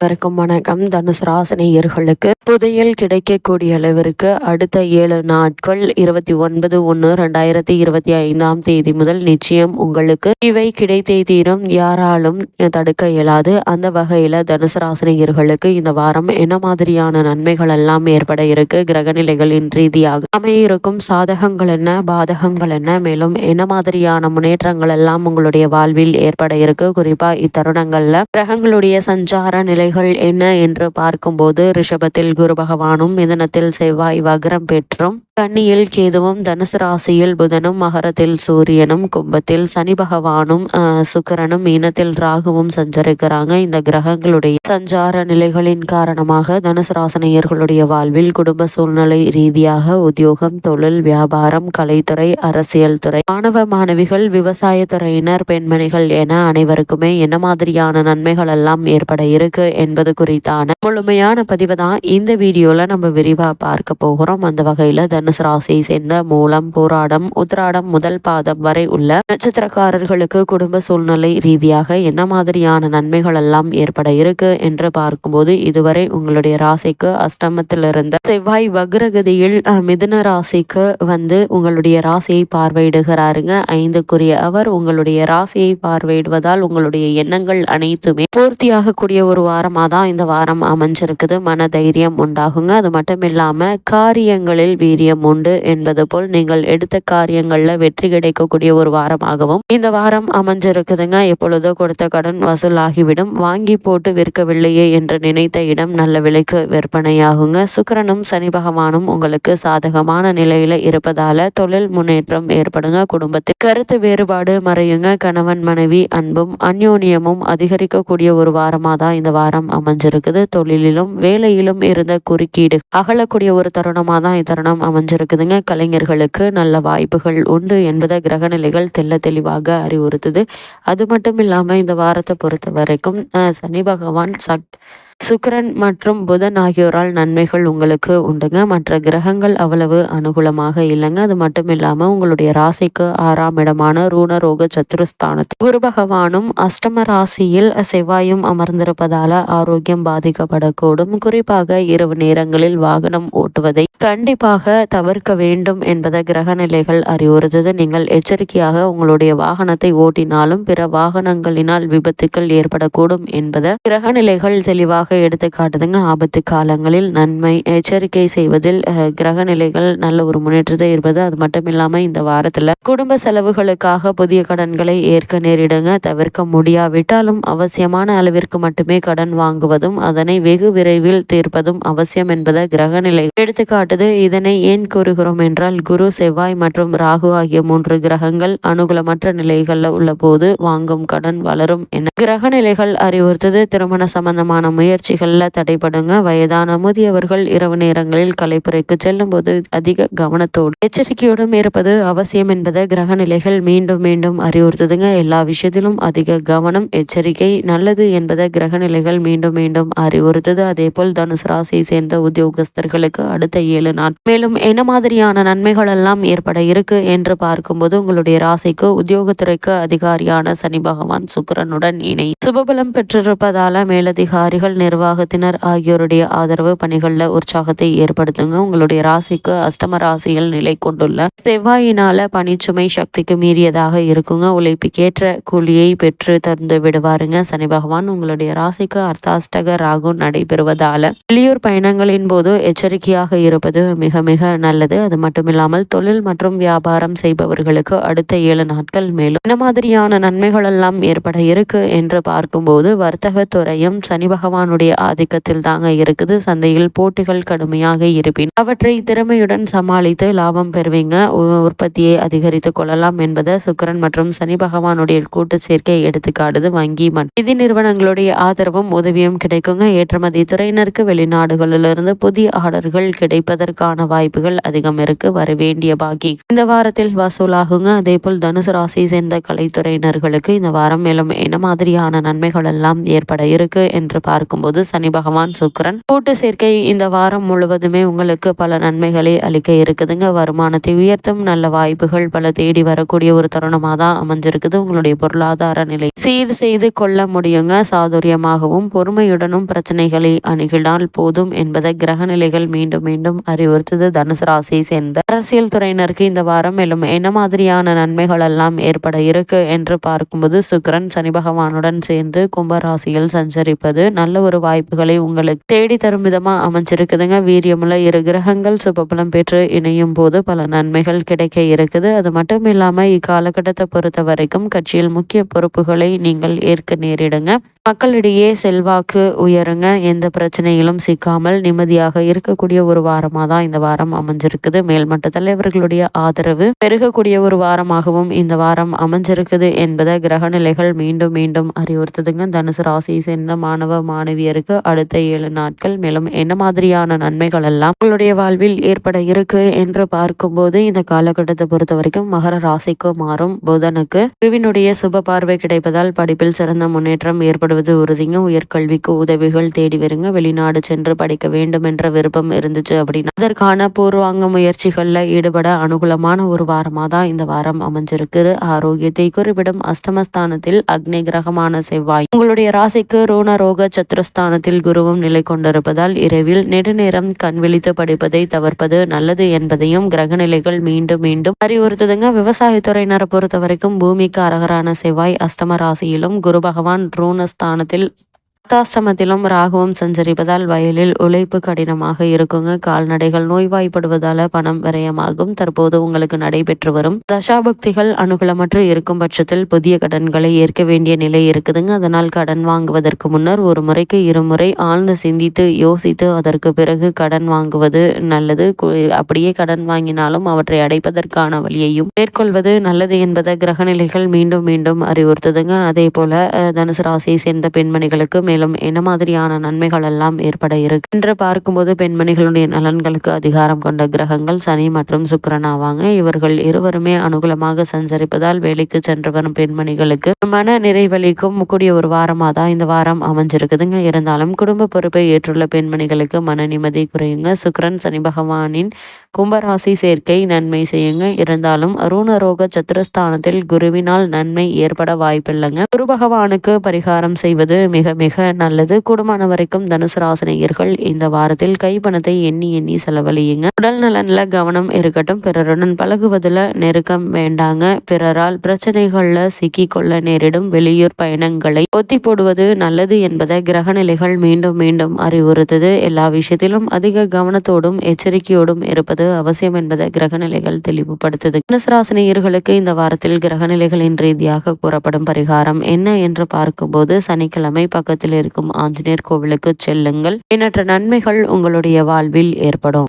வணக்கம் வணக்கம். தனுசு ராசினியர்களுக்கு புதையல் கிடைக்கக்கூடிய அளவிற்கு அடுத்த 7 நாட்கள் 29/1/2025 முதல் நிச்சயம் உங்களுக்கு இவை கிடைத்தே தீரும். யாராலும் தடுக்க இயலாது. அந்த வகையில தனுசு ராசினியர்களுக்கு இந்த வாரம் என்ன மாதிரியான நன்மைகள் எல்லாம் ஏற்பட இருக்கு, கிரகநிலைகளின் ரீதியாக அமையிருக்கும் சாதகங்கள் என்ன, பாதகங்கள் என்ன, மேலும் என்ன மாதிரியான முன்னேற்றங்கள் எல்லாம் உங்களுடைய வாழ்வில் ஏற்பட இருக்கு, குறிப்பா இத்தருணங்கள்ல கிரகங்களுடைய சஞ்சார நிலை என்ன என்று பார்க்கும்போது ரிஷபத்தில் குரு பகவானும், மிதுனத்தில் செவ்வாய் வக்ரம் பெற்றும், கன்னியில் கேதுவும், தனுசு ராசியில் புதனும், மகரத்தில் சூரியனும், கும்பத்தில் சனி பகவானும், சுக்கிரனும், மீனத்தில் ராகுவும் சஞ்சரிக்கிறாங்க. இந்த கிரகங்களுடைய சஞ்சார நிலைகளின் காரணமாக தனுசு ராசினியர்களுடைய வாழ்வில் குடும்ப சூழ்நிலை ரீதியாக உத்தியோகம், தொழில், வியாபாரம், கலைத்துறை, அரசியல் துறை, மாணவ மாணவிகள், விவசாய துறையினர், பெண்மணிகள் என அனைவருக்குமே என்ன மாதிரியான நன்மைகள் எல்லாம் ஏற்பட இருக்கு என்பது குறித்தான முழுமையான பதிவு தான் இந்த வீடியோல நம்ம விரிவா பார்க்க போகிறோம். அந்த வகையில தனுசு ராசியை சேர்ந்த மூலம், போராடம், உத்திராடம் முதல் பாதம் வரை உள்ள நட்சத்திரக்காரர்களுக்கு குடும்ப சூழ்நிலை ரீதியாக என்ன மாதிரியான நன்மைகள் எல்லாம் ஏற்பட இருக்கு என்று பார்க்கும்போது, இதுவரை உங்களுடைய ராசிக்கு அஷ்டமத்தில் இருந்த செவ்வாய் வக்ரகதியில் மிதுன ராசிக்கு வந்து உங்களுடைய ராசியை பார்வையிடுகிறாருங்க. 5க்குரிய அவர் உங்களுடைய ராசியை பார்வையிடுவதால் உங்களுடைய எண்ணங்கள் அனைத்துமே பூர்த்தியாகக்கூடிய ஒரு வாரமாக தான் இந்த வாரம் அமைஞ்சிருக்குது. மன தைரியம் உண்டாகுங்க. அது மட்டும் இல்லாம காரியங்களில் வீரியம் உண்டு என்பது போல் நீங்கள் எடுத்த காரியங்கள்ல வெற்றி கிடைக்கக்கூடிய ஒரு வாரமாகவும் இந்த வாரம் அமைஞ்சிருக்குதுங்க. எப்பொழுதோ கொடுத்த கடன் வசூலாகிவிடும். வாங்கி போட்டு விற்கவில்லையே என்று நினைத்த இடம் நல்ல விலைக்கு விற்பனையாகுங்க. சுக்கிரனும் சனி பகவானும் உங்களுக்கு சாதகமான நிலையில இருப்பதால தொழில் முன்னேற்றம் ஏற்படுங்க. குடும்பத்தில் கருத்து வேறுபாடு மறையுங்க. கணவன் மனைவி அன்பும் அந்யோன்யமும் அதிகரிக்கக்கூடிய ஒரு வாரமா தான் இந்த வாரம் அமைஞ்சிருக்குது. தொழிலிலும் வேலையிலும் இருந்த குறுக்கீடு அகலக்கூடிய ஒரு தருணமா தான் இத்தருணம் அமைஞ்சிருக்குதுங்க. கலைஞர்களுக்கு நல்ல வாய்ப்புகள் உண்டு என்பதை கிரகநிலைகள் தெளிவாக அறிவுறுத்துது. அது மட்டும் இல்லாம இந்த வாரத்தை பொறுத்த வரைக்கும் சனி பகவான், சுக்கிரன் மற்றும் புதன் ஆகியோரால் நன்மைகள் உங்களுக்கு உண்டுங்க. மற்ற கிரகங்கள் அவ்வளவு அனுகூலமாக இல்லைங்க. அது மட்டும் இல்லாம உங்களுடைய ராசிக்கு 6ஆம் இடமான ரூணரோக சத்துருஸ்தானத்தில் குரு பகவானும் அஷ்டம ராசியில் செவ்வாயும் அமர்ந்திருப்பதால ஆரோக்கியம் பாதிக்கப்படக்கூடும். குறிப்பாக இரவு நேரங்களில் வாகனம் ஓட்டுவதை கண்டிப்பாக தவிர்க்க வேண்டும் என்பதை கிரகநிலைகள் அறிவுறுத்தது. நீங்கள் எச்சரிக்கையாக உங்களுடைய வாகனத்தை ஓட்டினாலும் பிற வாகனங்களினால் விபத்துக்கள் ஏற்படக்கூடும் என்பதை கிரகநிலைகள் தெளிவாக எடுத்து காட்டுதுங்க. ஆபத்து காலங்களில் நன்மை எச்சரிக்கை செய்வதில் கிரகநிலைகள் நல்ல ஒரு முன்னேற்றத்தை இருப்பது. அது மட்டும் இல்லாம இந்த வாரத்துல குடும்ப செலவுகளுக்காக புதிய கடன்களை ஏற்க நேரிடுங்க. தவிர்க்க முடியாவிட்டாலும் அவசியமான அளவிற்கு மட்டுமே கடன் வாங்குவதும் அதனை வெகு விரைவில் தீர்ப்பதும் அவசியம் என்பதை கிரகநிலை எடுத்துக்காட்டுது. இதனை ஏன் கூறுகிறோம் என்றால், குரு, செவ்வாய் மற்றும் ராகு ஆகிய 3 கிரகங்கள் அனுகூலமற்ற நிலைகள்ல உள்ள போது வாங்கும் கடன் வளரும் என கிரகநிலைகள் அறிவுறுத்தது. திருமண சம்பந்தமான முயற்சிகள்ல தடைபடுங்க. வயதான முதியவர்கள் இரவு நேரங்களில் கலைப்புறைக்கு செல்லும் போது அதிக கவனத்தோடு எச்சரிக்கையோடும் இருப்பது அவசியம் என்பதை கிரகநிலைகள் மீண்டும் மீண்டும் அறிவுறுத்துதுங்க. எல்லா விஷயத்திலும் அதிக கவனம், எச்சரிக்கை நல்லது என்பதை கிரகநிலைகள் மீண்டும் மீண்டும் அறிவுறுத்துது. அதே போல் தனுசு ராசியை சேர்ந்த உத்தியோகஸ்தர்களுக்கு அடுத்த 7 நாள் மேலும் என்ன மாதிரியான நன்மைகள் எல்லாம் ஏற்பட இருக்கு என்று பார்க்கும்போது, உங்களுடைய ராசிக்கு உத்தியோகத்துறைக்கு அதிகாரியான சனி பகவான் சுக்கிரனுடன் இணை சுபபலம் பெற்றிருப்பதால மேலதிகாரிகள், நிர்வாகத்தினர் ஆகியோருடைய ஆதரவு பணிகள்ல உற்சாகத்தை ஏற்படுத்துங்க. உங்களுடைய ராசிக்கு அஷ்டம ராசியில் நிலை கொண்டுள்ள செவ்வாயினால பணிச்சுமை சக்திக்கு மீறியதாக இருக்குங்க. உழைப்புக்கேற்ற கூலியை பெற்று தந்து விடுவாருங்க. சனி பகவான் உங்களுடைய ராசிக்கு அர்த்தாஷ்டக ராகு நடைபெறுவதால வெளியூர் பயணங்களின் போது எச்சரிக்கையாக இருப்பது மிக மிக நல்லது. அது மட்டுமில்லாமல் தொழில் மற்றும் வியாபாரம் செய்பவர்களுக்கு அடுத்த 7 நாட்கள் மேலும் என்ன மாதிரியான நன்மைகள் எல்லாம் ஏற்பட இருக்கு என்று பார்க்கும்போது, வர்த்தக துறையும் சனி பகவானுடைய ஆதிக்கத்தில் தாங்க இருக்குது. சந்தையில் போட்டிகள் கடுமையாக இருப்பின் அவற்றை திறமையுடன் சமாளித்து லாபம் பெறுவீங்க. உற்பத்தியை அதிகரித்துக் கொள்ளலாம் என்பதை சுக்கிரன் மற்றும் சனி பகவானுடைய கூட்டு சேர்க்கை எடுத்துக்காட்டுது. வங்கி மற்றும் நிதி நிறுவனங்களுடைய ஆதரவும் உதவியும் கிடைக்குங்க. ஏற்றுமதி துறையினருக்கு வெளிநாடுகளிலிருந்து புதிய ஆர்டர்கள் கிடைப்பதற்கான வாய்ப்புகள் அதிகம் இருக்கு. வரவேண்டிய பாக்கி இந்த வாரத்தில் வசூலாகுங்க. அதே போல் தனுசு ராசியை சேர்ந்த கலைத்துறையினர்களுக்கு இந்த வாரம் மேலும் என்ன மாதிரியான நன்மைகள் எல்லாம் ஏற்பட இருக்கு என்று பார்க்கும்போது, பார்க்கும்போது சனி பகவான், சுக்கிரன் கூட்டு சேர்க்கை இந்த வாரம் முழுவதுமே உங்களுக்கு பல நன்மைகளை அளிக்க இருக்குதுங்க. வருமானத்தை உயர்த்தும் நல்ல வாய்ப்புகள் பல தேடி வரக்கூடிய ஒரு தருணமாக தான் அமைஞ்சிருக்குது. உங்களுடைய பொருளாதார நிலை சீர் செய்து கொள்ள முடியுங்க. சாதுரியமாகவும் பொறுமையுடனும் பிரச்சனைகளை அணுகினால் போதும் என்பதை கிரக நிலைகள் மீண்டும் மீண்டும் அறிவுறுத்துது. தனுசு ராசியை சேர்ந்த அரசியல் துறையினருக்கு இந்த வாரம் மேலும் என்ன மாதிரியான நன்மைகள் எல்லாம் ஏற்பட இருக்கு என்று பார்க்கும்போது சுக்கிரன் சனி பகவானுடன் சேர்ந்து கும்ப ராசியில் சஞ்சரிப்பது நல்ல ஒரு வாய்ப்புகளை உங்களுக்கு தேடி தரும் விதமா அமைஞ்சிருக்குதுங்க. வீரியமுள்ள இரு கிரகங்கள் சுபபலம் பெற்று இணையும் போது பல நன்மைகள் கிடைக்க இருக்குது. அது மட்டும் இல்லாம இக்காலகட்டத்தை பொறுத்த வரைக்கும் கட்சியில் முக்கிய பொறுப்புகளை நீங்கள் ஏற்க நேரிடுங்க. மக்களிடையே செல்வாக்கு உயருங்க. எந்த பிரச்சனையிலும் சிக்காமல் நிம்மதியாக இருக்கக்கூடிய ஒரு வாரமாக தான் இந்த வாரம் அமைஞ்சிருக்குது. மேல்மட்ட தலைவர்களுடைய ஆதரவு பெருகக்கூடிய ஒரு வாரமாகவும் இந்த வாரம் அமைஞ்சிருக்குது என்பதை கிரக நிலைகள் மீண்டும் மீண்டும் அறிவுறுத்துதுங்க. தனுசு ராசியை சேர்ந்த மாணவ மாணவியருக்கு அடுத்த 7 நாட்கள் மேலும் என்ன மாதிரியான நன்மைகள் எல்லாம் உங்களுடைய வாழ்வில் ஏற்பட இருக்கு என்று பார்க்கும்போது இந்த காலகட்டத்தை பொறுத்த வரைக்கும் மகர ராசிக்கு மாறும் புதனுக்கு குருவினுடைய சுப பார்வை கிடைப்பதால் படிப்பில் சிறந்த முன்னேற்றம் ஏற்படுவது உறுதிங்க. உயர்கல்விக்கு உதவிகள் தேடி வருங்க. வெளிநாடு சென்று படிக்க வேண்டும் என்ற விருப்பம் இருந்துச்சு அப்படின்னா அதற்கான பூர்வாங்க முயற்சிகள்ல ஈடுபட அனுகூலமான ஒரு வாரமா தான் இந்த வாரம் அமைஞ்சிருக்கு. ஆரோக்கியத்தை குறிப்பிடும் அஷ்டமஸ்தானத்தில் அக்னி கிரகமான செவ்வாய் உங்களுடைய ராசிக்கு ருண ரோக சத்துருஸ்தானத்தில் குருவும் நிலை கொண்டிருப்பதால் இரவில் நெடுநேரம் கண் விழித்து படிப்பதை தவிர்ப்பது நல்லது என்பதையும் கிரக நிலைகள் மீண்டும் மீண்டும் அறிவுறுத்துதுங்க. விவசாயத்துறையினரை பொறுத்த வரைக்கும் பூமிக்கு அரகரான செவ்வாய் அஷ்டம ராசியிலும் குரு பகவான் ருணஸ்தானத்தில் அர்த்தாஷ்டமத்திலும் ராகுவும் சஞ்சரிப்பதால் வயலில் உழைப்பு கடினமாக இருக்குங்க. கால்நடைகள் நோய்வாய்ப்படுவதால பணம் விரயமாகும். தற்போது உங்களுக்கு நடைபெற்று வரும் தசாபக்திகள் அனுகூலமற்று இருக்கும் பட்சத்தில் புதிய கடன்களை ஏற்க வேண்டிய நிலை இருக்குதுங்க. அதனால் கடன் வாங்குவதற்கு முன்னர் ஒரு முறைக்கு 2 முறை ஆழ்ந்து சிந்தித்து யோசித்து அதற்கு பிறகு கடன் வாங்குவது நல்லது. அப்படியே கடன் வாங்கினாலும் அவற்றை அடைப்பதற்கான வழியையும் மேற்கொள்வது நல்லது என்பதை கிரகநிலைகள் மீண்டும் மீண்டும் அறிவுறுத்துதுங்க. அதே போல தனுசு ராசியை சேர்ந்த பெண்மணிகளுக்கு மேலும் என்ன மாதிரியான நன்மைகள் எல்லாம் ஏற்பட இருக்கு என்று பார்க்கும்போது பெண்மணிகளுடைய நலன்களுக்கு அதிகாரம் கொண்ட கிரகங்கள் சனி மற்றும் சுக்கிரன் ஆவாங்க. இவர்கள் இருவருமே அனுகூலமாக சஞ்சரிப்பதால் வேலைக்கு சென்று வரும் பெண்மணிகளுக்கு மன நிறைவளிக்கும் கூடிய ஒரு வாரமாக தான் இந்த வாரம் அமைஞ்சிருக்குதுங்க. இருந்தாலும் குடும்ப பொறுப்பை ஏற்றுள்ள பெண்மணிகளுக்கு மன நிம்மதி குறையுங்க. சுக்கிரன் சனி பகவானின் கும்பராசி சேர்க்கை நன்மை செய்யுங்க. இருந்தாலும் அருண ரோக சத்துருஸ்தானத்தில் குருவினால் நன்மை ஏற்பட வாய்ப்பில்லைங்க. குரு பகவானுக்கு பரிகாரம் செய்வது மிக மிக நல்லது. கூடுமான வரைக்கும் தனுசு ராசினியர்கள் இந்த வாரத்தில் கைப்பணத்தை எண்ணி எண்ணி செலவழியுங்க. உடல் நலன்ல கவனம் இருக்கட்டும். பிறருடன் பழகுவதில் நெருக்கம் வேண்டாங்க. பிறரால் பிரச்சனைகள்ல சிக்கி கொள்ள நேரிடும். வெளியூர் பயணங்களை ஒத்தி போடுவது நல்லது என்பதை கிரகநிலைகள் மீண்டும் மீண்டும் அறிவுறுத்துது. எல்லா விஷயத்திலும் அதிக கவனத்தோடும் எச்சரிக்கையோடும் இருப்பது அவசியம் என்பதை கிரகநிலைகள் தெளிவுபடுத்துது. தனுசு ராசினியர்களுக்கு இந்த வாரத்தில் கிரகநிலைகளின் ரீதியாக கூறப்படும் பரிகாரம் என்ன என்று பார்க்கும்போது சனிக்கிழமை பக்கத்தில் இருக்கும் ஆஞ்சநேயர் கோவிலுக்கு செல்லுங்கள். எண்ணற்ற நன்மைகள் உங்களுடைய வாழ்வில் ஏற்படும்.